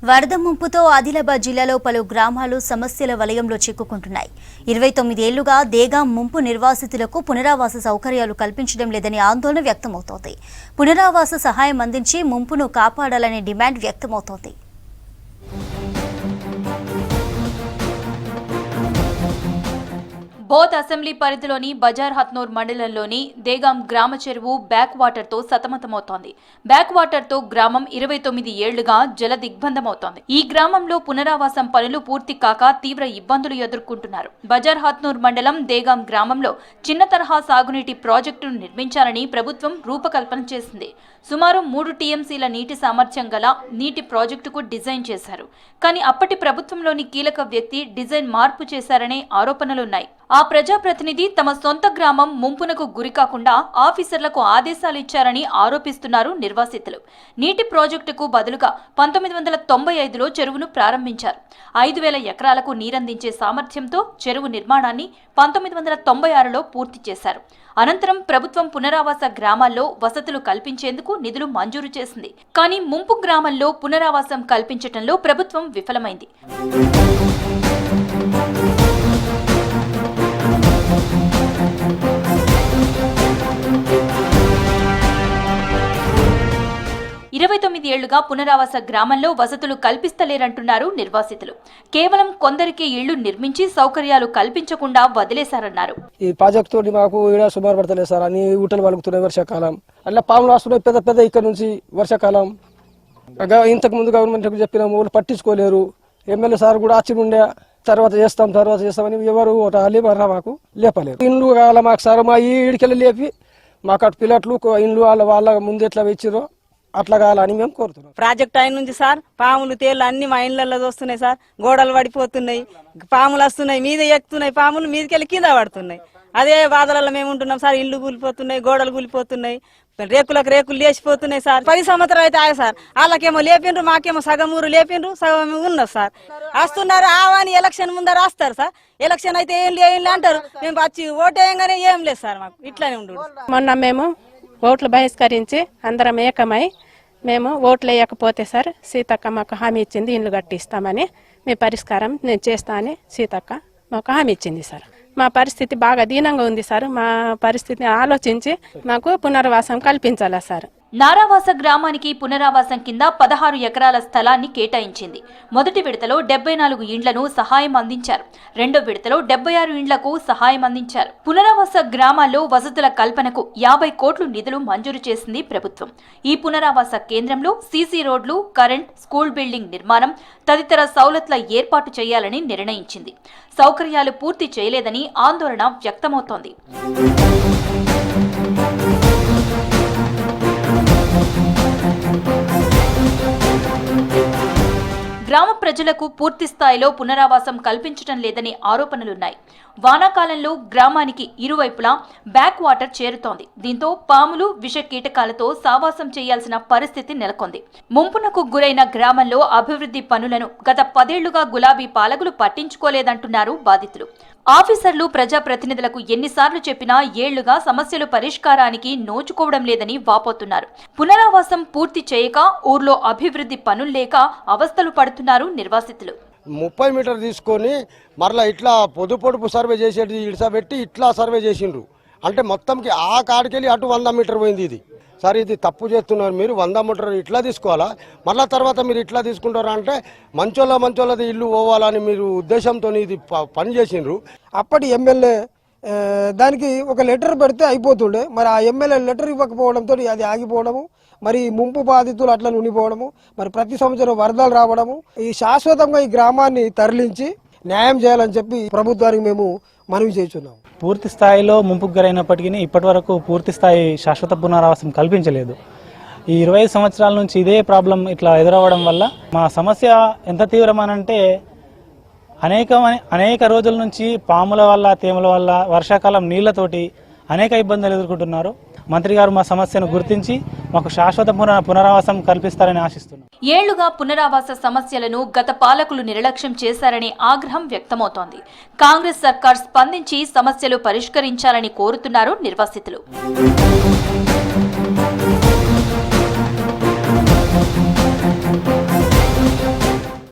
వరద ముంపుతో ఆదిలాబాద్ జిల్లాలో పలు గ్రామాలు సమస్యల వలయంలో చిక్కుకుంటున్నాయి. 29 ఏళ్లుగా దేగాం ముంపు నిర్వాసితులకు పునరావాస సౌకర్యాలు కల్పించడం లేదని ఆందోళన వ్యక్తమవుతోంది. పునరావాస సహాయం అందించి ముంపును కాపాడాలనే డిమాండ్ వ్యక్తమవుతోంది. బోధ్ అసెంబ్లీ పరిధిలోని బజార్ హత్నూర్ మండలంలోని దేగాం గ్రామ చెరువు బ్యాక్ వాటర్తో సతమతమవుతోంది. బ్యాక్ వాటర్తో గ్రామం 29 ఏళ్లుగా జల దిగ్బంధమవుతోంది. ఈ గ్రామంలో పునరావాసం పనులు పూర్తి కాక తీవ్ర ఇబ్బందులు ఎదుర్కొంటున్నారు. బజార్ హత్నూర్ మండలం దేగాం గ్రామంలో చిన్న తరహా సాగునీటి ప్రాజెక్టును నిర్మించాలని ప్రభుత్వం రూపకల్పన చేసింది. సుమారు 3 టీఎంసీల నీటి సామర్థ్యం గల నీటి ప్రాజెక్టుకు డిజైన్ చేశారు. కానీ అప్పటి ప్రభుత్వంలోని కీలక వ్యక్తి డిజైన్ మార్పు చేశారనే ఆరోపణలున్నాయి. ఆ ప్రజాప్రతినిధి తమ సొంత గ్రామం ముంపునకు గురికాకుండా ఆఫీసర్లకు ఆదేశాలు ఇచ్చారని ఆరోపిస్తున్నారు నిర్వాసితులు. నీటి ప్రాజెక్టుకు బదులుగా 1995లో చెరువును ప్రారంభించారు. 5000 ఎకరాలకు నీరందించే సామర్థ్యంతో చెరువు నిర్మాణాన్ని 1996లో పూర్తి చేశారు. అనంతరం ప్రభుత్వం పునరావాస గ్రామాల్లో వసతులు కల్పించేందుకు నిధులు మంజూరు చేసింది. కానీ ముంపు గ్రామంలో పునరావాసం కల్పించడంలో ప్రభుత్వం విఫలమైంది. 29 ఏళ్లుగా పునరావాస గ్రామంలో వసతులు కల్పిస్తలేరంటున్నారు నిర్వాసితులు. కేవలం కొందరికి ఇళ్లు నిర్మించి సౌకర్యాలు కల్పించకుండా వదిలేశారన్నారు. ఈ ప్రాజెక్ట్ తోటి మాకు సుమారు పడతలేదు సార్. అన్ని ఊటలు పలుకుతున్నాయి. వర్షాకాలం అట్లా పాములు వస్తున్నాయి పెద్ద పెద్ద. ఇక్కడ నుంచి వర్షాకాలం ఇంతకు ముందు గవర్నమెంట్ చెప్పినాము, వాళ్ళు పట్టించుకోలేరు. ఎమ్మెల్యే సార్ కూడా వచ్చి ఉండే తర్వాత చేస్తామని ఎవరు లేపరా, మాకు లేపలేరు. ఇండ్లు కావాలా మాకు సార్. మా ఈడికెళ్ళి లేపి మాకు అటు పిల్లట్లు ఇండ్లు వాళ్ళ ముందు ఎట్లా వెచ్చిరో అట్లా కావాలని మేము కోరుతున్నాం. ప్రాజెక్ట్ అయిన నుంచి సార్ పాములు తేళ్లు అన్ని మా ఇళ్లలో వస్తున్నాయి సార్. గోడలు పడిపోతున్నాయి, పాములు వస్తున్నాయి, మీద ఎక్కుతున్నాయి, పాములు మీదకెళ్ళి కింద పడుతున్నాయి. అదే బాధలలో మేము ఉంటున్నాం సార్. ఇల్లు కూలిపోతున్నాయి, గోడలు కూలిపోతున్నాయి, రేకులు లేచిపోతున్నాయి సార్. 10 సంవత్సరాలు అయితే ఆయ సార్. వాళ్ళకేమో లేపిండ్రు, మాకేమో సగం ఊరు లేపిండ్రు, సగం ఉన్నది సార్. వస్తున్నారు ఆవాని ఎలక్షన్ ముందర రాస్తారు సార్. ఎలక్షన్ అయితే ఏం అంటారు. మేము వచ్చి ఓటేయంగానే ఏం లేదు సార్. మాకు ఇట్లానే ఉండు. మొన్న మేము ఓట్లు బహిష్కరించి అందరం ఏకమై మేము ఓట్లు వేయకపోతే సార్ సీతక్క మాకు హామీ ఇచ్చింది ఇల్లు కట్టిస్తామని. మీ పరిష్కారం నేను చేస్తా అని సీతక్క మాకు హామీ ఇచ్చింది సార్. మా పరిస్థితి బాగా దీనంగా ఉంది సార్. మా పరిస్థితిని ఆలోచించి మాకు పునర్వాసం కల్పించాలా సార్. నారావాస గ్రామానికి పునరావాసం కింద 16 ఎకరాల స్థలాన్ని కేటాయించింది. మొదటి విడతలో 74 ఇండ్లను సహాయం అందించారు. రెండో విడతలో 76 ఇండ్లకు సహాయం అందించారు. పునరావాస గ్రామాల్లో వసతుల కల్పనకు 50 కోట్లు నిధులు మంజూరు చేసింది ప్రభుత్వం. ఈ పునరావాస కేంద్రంలో సీసీ రోడ్లు, కరెంట్, స్కూల్ బిల్డింగ్ నిర్మాణం తదితర సౌలతుల ఏర్పాటు చేయాలని నిర్ణయించింది. సౌకర్యాలు పూర్తి చేయలేదని ఆందోళన వ్యక్తమవుతోంది. గ్రామ ప్రజలకు పూర్తి స్థాయిలో పునరావాసం కల్పించడం లేదని ఆరోపణలున్నాయి. వానాకాలంలో గ్రామానికి ఇరువైపులా బ్యాక్ వాటర్ చేరుతోంది. దీంతో పాములు, విష కీటకాలతో సావాసం చేయాల్సిన పరిస్థితి నెలకొంది. ముంపునకు గురైన గ్రామంలో అభివృద్ధి పనులను గత 10 ఏళ్లుగా గులాబీ పాలకులు పట్టించుకోలేదంటున్నారు బాధితులు. ఆఫీసర్లు ప్రజాప్రతినిధులకు ఎన్నిసార్లు చెప్పినా ఏళ్లుగా సమస్యలు పరిష్కారానికి నోచుకోవడం లేదని వాపోతున్నారు. పునరావాసం పూర్తి చేయక ఊర్లో అభివృద్ధి పనులు లేక అవస్థలు పడుతున్నారు నిర్వాసితులు. 30 మీటర్ తీసుకొని మరలా ఇట్లా పొడుపు సర్వే చేసేది ఇడిసబెట్టి ఇట్లా సర్వే చేసిండ్రు. అంటే మొత్తంకి ఆ కాడికెళ్ళి అటు 100 మీటర్ పోయింది. ఇది సార్ ఇది తప్పు చేస్తున్నారు. మీరు 100 మీటర్ ఇట్లా తీసుకోవాలా, మళ్ళా తర్వాత మీరు ఇట్లా తీసుకుంటారా అంటే మంచోళ్ళది ఇల్లు పోవాలని మీరు ఉద్దేశంతో ఇది పని చేసిండ్రు. అప్పటి ఎమ్మెల్యే దానికి ఒక లెటర్ పెడితే అయిపోతుండే. మరి ఆ ఎమ్మెల్యే లెటర్ ఇవ్వకపోవడంతో అది ఆగిపోవడము, మరి ముంపు బాధితులు అట్లా ఉండిపోవడము, మరి ప్రతి సంవత్సరం వరదలు రావడము. ఈ శాశ్వతంగా ఈ గ్రామాన్ని తరలించి న్యాయం చేయాలని చెప్పి ప్రభుత్వానికి మేము మనవి చేస్తున్నాం. పూర్తి స్థాయిలో ముంపుకు గురైనప్పటికీ ఇప్పటి వరకు పూర్తి స్థాయి శాశ్వత పునరావాసం కల్పించలేదు. ఈ 25 సంవత్సరాల నుంచి ఇదే ప్రాబ్లం ఇట్లా ఎదురవ్వడం వల్ల మా సమస్య ఎంత తీవ్రమనంటే అనేక రోజుల నుంచి పాముల వల్ల, తేమల వల్ల, వర్షాకాలం నీళ్లతోటి అనేక ఇబ్బందులు ఎదుర్కొంటున్నారు. మంత్రి గారు మా సమస్యను గుర్తించి మాకు శాశ్వత పునరావాసం కల్పిస్తారని ఆశిస్తున్నాం. ఏళ్లుగా పునరావాస సమస్యలను గత పాలకులు నిర్లక్ష్యం చేశారనే ఆగ్రహం వ్యక్తమవుతోంది. కాంగ్రెస్ సర్కార్ స్పందించి సమస్యలు పరిష్కరించాలని కోరుతున్నారు నిర్వాసితులు.